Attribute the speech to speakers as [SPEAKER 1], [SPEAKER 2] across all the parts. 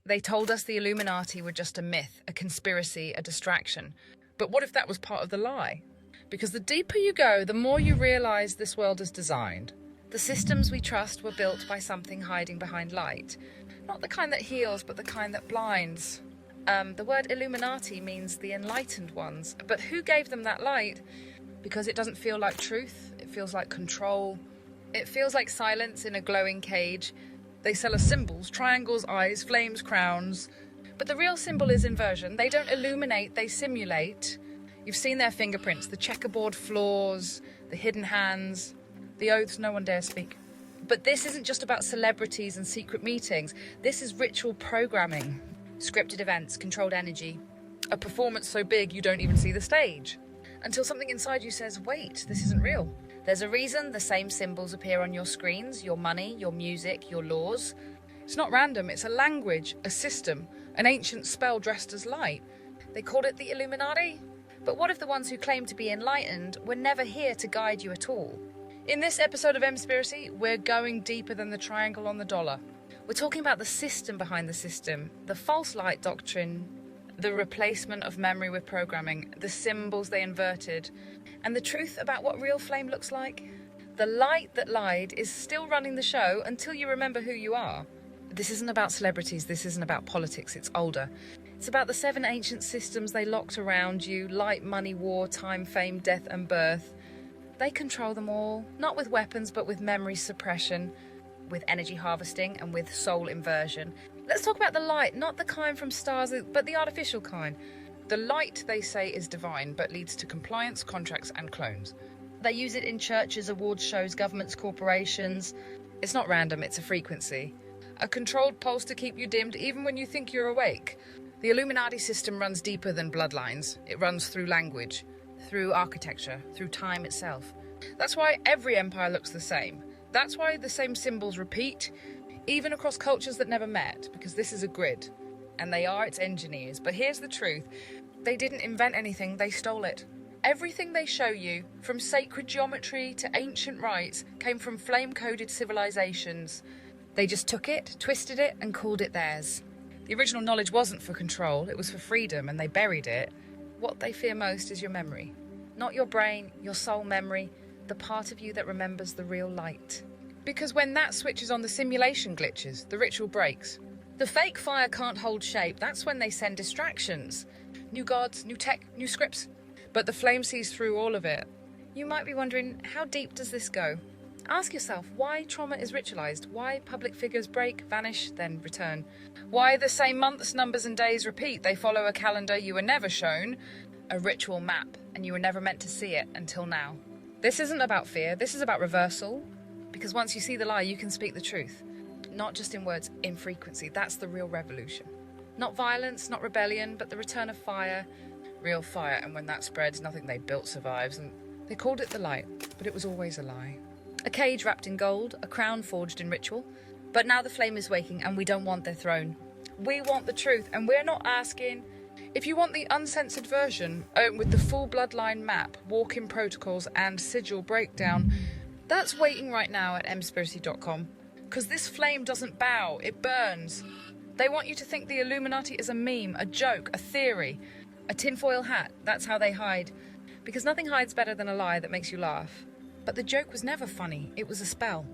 [SPEAKER 1] They told us the Illuminati were just a myth, a conspiracy, a distraction. But what if that was part of the lie? Because the deeper you go, the more you realize this world is designed. The systems we trust were built by something hiding behind light. Not the kind that heals, but the kind that blinds. The word Illuminati means the enlightened ones. But who gave them that light? Because it doesn't feel like truth. It feels like control. It feels like silence in a glowing cage. They sell us symbols, triangles, eyes, flames, crowns. But the real symbol is inversion. They don't illuminate, they simulate. You've seen their fingerprints, the checkerboard floors, the hidden hands, the oaths no one dares speak. But this isn't just about celebrities and secret meetings. This is ritual programming. Scripted events, controlled energy. A performance so big you don't even see the stage. Until something inside you says, wait, this isn't real. There's a reason the same symbols appear on your screens, your money, your music, your laws. It's not random, it's a language, a system, an ancient spell dressed as light. They called it the Illuminati. But what if the ones who claim to be enlightened were never here to guide you at all? In this episode of Emspiracy, we're going deeper than the triangle on the dollar. We're talking about the system behind the system, the false light doctrine, the replacement of memory with programming, the symbols they inverted, and the truth about what real flame looks like. The light that lied is still running the show until you remember who you are. This isn't about celebrities, this isn't about politics, it's older. It's about the 7 ancient systems they locked around you: light, money, war, time, fame, death, and birth. They control them all, not with weapons, but with memory suppression, with energy harvesting, and with soul inversion. Let's talk about the light, not the kind from stars, but the artificial kind. The light, they say, is divine, but leads to compliance, contracts, and clones. They use it in churches, awards shows, governments, corporations. It's not random, it's a frequency. A controlled pulse to keep you dimmed even when you think you're awake. The Illuminati system runs deeper than bloodlines. It runs through language, through architecture, through time itself. That's why every empire looks the same. That's why the same symbols repeat, even across cultures that never met, because this is a grid, and they are its engineers. But here's the truth. They didn't invent anything, they stole it. Everything they show you, from sacred geometry to ancient rites, came from flame-coded civilizations. They just took it, twisted it, and called it theirs. The original knowledge wasn't for control, it was for freedom, and they buried it. What they fear most is your memory. Not your brain, your soul memory, the part of you that remembers the real light. Because when that switches on, the simulation glitches, the ritual breaks. The fake fire can't hold shape, that's when they send distractions. New gods, new tech, new scripts. But the flame sees through all of it. You might be wondering, how deep does this go? Ask yourself why trauma is ritualized, why public figures break, vanish, then return. Why the same months, numbers and days repeat. They follow a calendar you were never shown, a ritual map, and you were never meant to see it until now. This isn't about fear, this is about reversal. Because once you see the lie, you can speak the truth. Not just in words, in frequency. That's the real revolution. Not violence, not rebellion, but the return of fire. Real fire, and when that spreads, nothing they built survives. And they called it the light, but it was always a lie. A cage wrapped in gold, a crown forged in ritual. But now the flame is waking, and we don't want their throne. We want the truth, and we're not asking. If you want the uncensored version, with the full bloodline map, walk-in protocols, and sigil breakdown, that's waiting right now at Emspiracy.com. Because this flame doesn't bow, it burns. They want you to think the Illuminati is a meme, a joke, a theory, a tinfoil hat. That's how they hide. Because nothing hides better than a lie that makes you laugh. But the joke was never funny, it was a spell.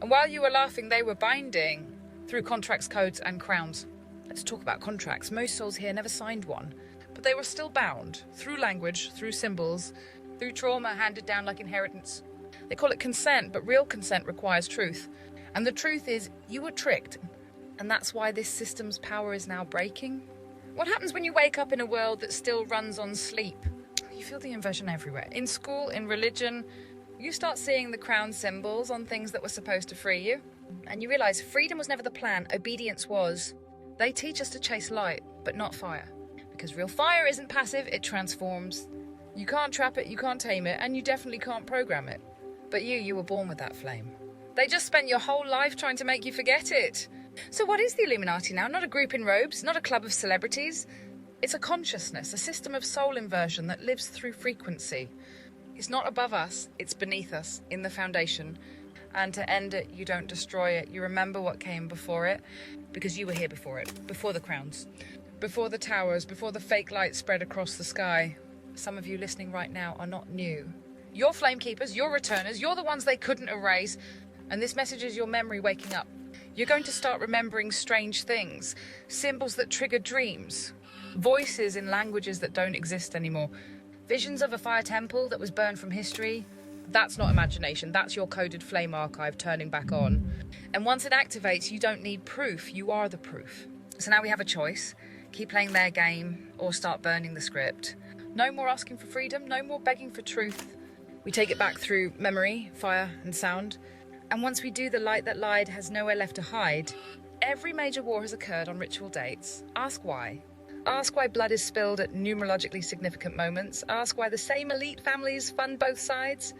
[SPEAKER 1] And while you were laughing, they were binding through contracts, codes, and crowns. Let's talk about contracts. Most souls here never signed one, but they were still bound through language, through symbols, through trauma handed down like inheritance. They call it consent, but real consent requires truth. And the truth is, you were tricked. And that's why this system's power is now breaking. What happens when you wake up in a world that still runs on sleep? You feel the inversion everywhere. In school, in religion, you start seeing the crown symbols on things that were supposed to free you. And you realize freedom was never the plan, obedience was. They teach us to chase light, but not fire. Because real fire isn't passive, it transforms. You can't trap it, you can't tame it, and you definitely can't program it. But you were born with that flame. They just spent your whole life trying to make you forget it. So what is the Illuminati now? Not a group in robes, not a club of celebrities. It's a consciousness, a system of soul inversion that lives through frequency. It's not above us, it's beneath us, in the foundation. And to end it, you don't destroy it. You remember what came before it. because you were here before it, before the crowns, before the towers, before the fake light spread across the sky. Some of you listening right now are not new. You're flame keepers, you're returners, you're the ones they couldn't erase, and this message is your memory waking up. You're going to start remembering strange things, symbols that trigger dreams, voices in languages that don't exist anymore, visions of a fire temple that was burned from history. That's not imagination, that's your coded flame archive turning back on. And once it activates, you don't need proof, you are the proof. So now we have a choice. Keep playing their game or start burning the script. No more asking for freedom, no more begging for truth. We take it back through memory, fire and sound. And once we do, the light that lied has nowhere left to hide. Every major war has occurred on ritual dates. Ask why. Ask why blood is spilled at numerologically significant moments. Ask why the same elite families fund both sides.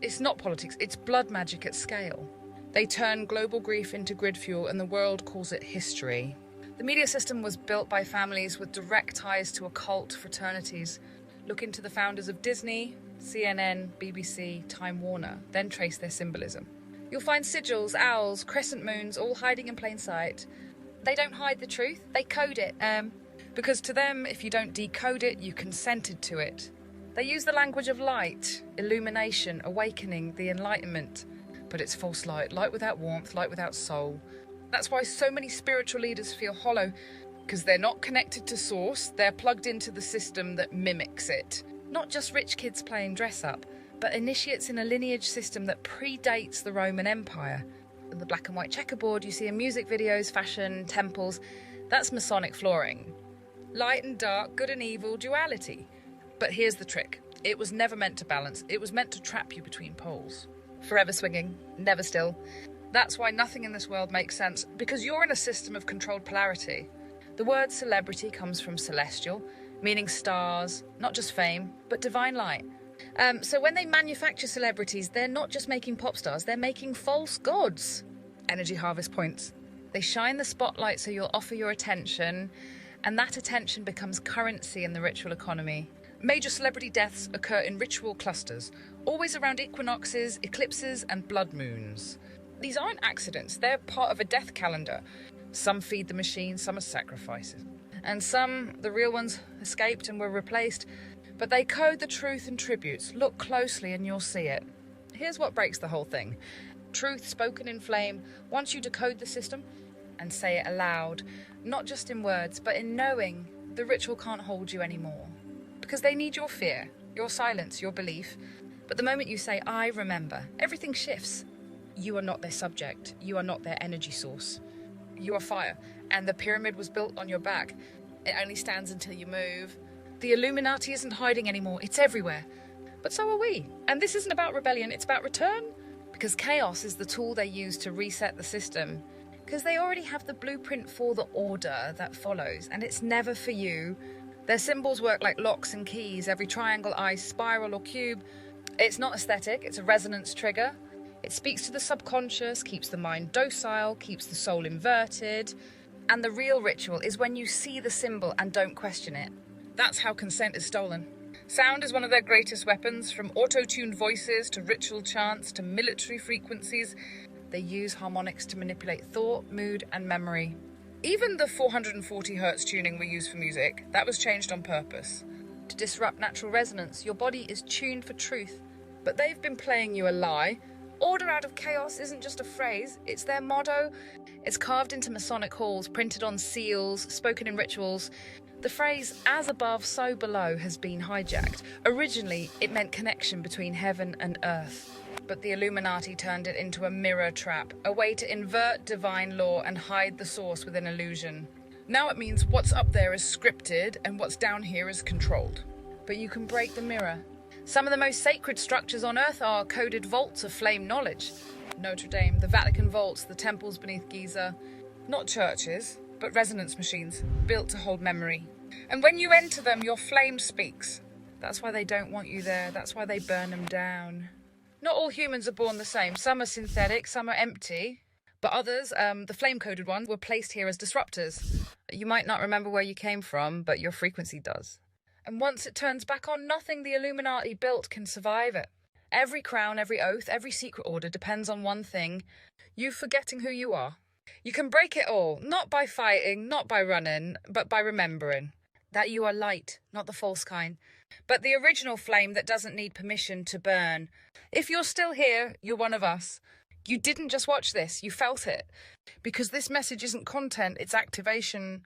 [SPEAKER 1] It's not politics, it's blood magic at scale. They turn global grief into grid fuel and the world calls it history. The media system was built by families with direct ties to occult fraternities. Look into the founders of Disney, CNN, BBC, Time Warner, then trace their symbolism. You'll find sigils, owls, crescent moons, all hiding in plain sight. They don't hide the truth, they code it. Because to them, if you don't decode it, you consented to it. They use the language of light, illumination, awakening, the enlightenment. But it's false light, light without warmth, light without soul. That's why so many spiritual leaders feel hollow, because they're not connected to source, they're plugged into the system that mimics it. Not just rich kids playing dress up, but initiates in a lineage system that predates the Roman Empire. On the black and white checkerboard you see in music videos, fashion, temples, that's Masonic flooring. Light and dark, good and evil, duality. But here's the trick. It was never meant to balance. It was meant to trap you between poles. Forever swinging, never still. That's why nothing in this world makes sense, because you're in a system of controlled polarity. The word celebrity comes from celestial, meaning stars, not just fame, but divine light. So when they manufacture celebrities, they're not just making pop stars, they're making false gods. Energy harvest points. They shine the spotlight so you'll offer your attention, and that attention becomes currency in the ritual economy. Major celebrity deaths occur in ritual clusters, always around equinoxes, eclipses, and blood moons. These aren't accidents, they're part of a death calendar. Some feed the machine, some are sacrifices. And some, the real ones, escaped and were replaced. But they code the truth in tributes. Look closely and you'll see it. Here's what breaks the whole thing. Truth spoken in flame, once you decode the system and say it aloud, not just in words, but in knowing, the ritual can't hold you anymore. Because they need your fear, your silence, your belief. But the moment you say, I remember, everything shifts. You are not their subject. You are not their energy source. You are fire, and the pyramid was built on your back. It only stands until you move. The Illuminati isn't hiding anymore, it's everywhere. But so are we. And this isn't about rebellion, it's about return. Because chaos is the tool they use to reset the system. Because they already have the blueprint for the order that follows, and it's never for you. Their symbols work like locks and keys, every triangle, eye, spiral or cube. It's not aesthetic, it's a resonance trigger. It speaks to the subconscious, keeps the mind docile, keeps the soul inverted. And the real ritual is when you see the symbol and don't question it. That's how consent is stolen. Sound is one of their greatest weapons, from auto-tuned voices to ritual chants to military frequencies. They use harmonics to manipulate thought, mood, and memory. Even the 440 Hz tuning we use for music, that was changed on purpose. To disrupt natural resonance, your body is tuned for truth. But they've been playing you a lie. Order out of chaos isn't just a phrase, it's their motto. It's carved into Masonic halls, printed on seals, spoken in rituals. The phrase, as above, so below, has been hijacked. Originally, it meant connection between heaven and earth. But the Illuminati turned it into a mirror trap, a way to invert divine law and hide the source within illusion. Now it means what's up there is scripted and what's down here is controlled. But you can break the mirror. Some of the most sacred structures on Earth are coded vaults of flame knowledge. Notre Dame, the Vatican vaults, the temples beneath Giza. Not churches, but resonance machines, built to hold memory. And when you enter them, your flame speaks. That's why they don't want you there. That's why they burn them down. Not all humans are born the same. Some are synthetic, some are empty. But others, the flame-coded ones, were placed here as disruptors. You might not remember where you came from, but your frequency does. And once it turns back on, nothing the Illuminati built can survive it. Every crown, every oath, every secret order depends on one thing: you forgetting who you are. You can break it all, not by fighting, not by running, but by remembering that you are light, not the false kind, but the original flame that doesn't need permission to burn. If you're still here, you're one of us. You didn't just watch this, you felt it. Because this message isn't content, it's activation.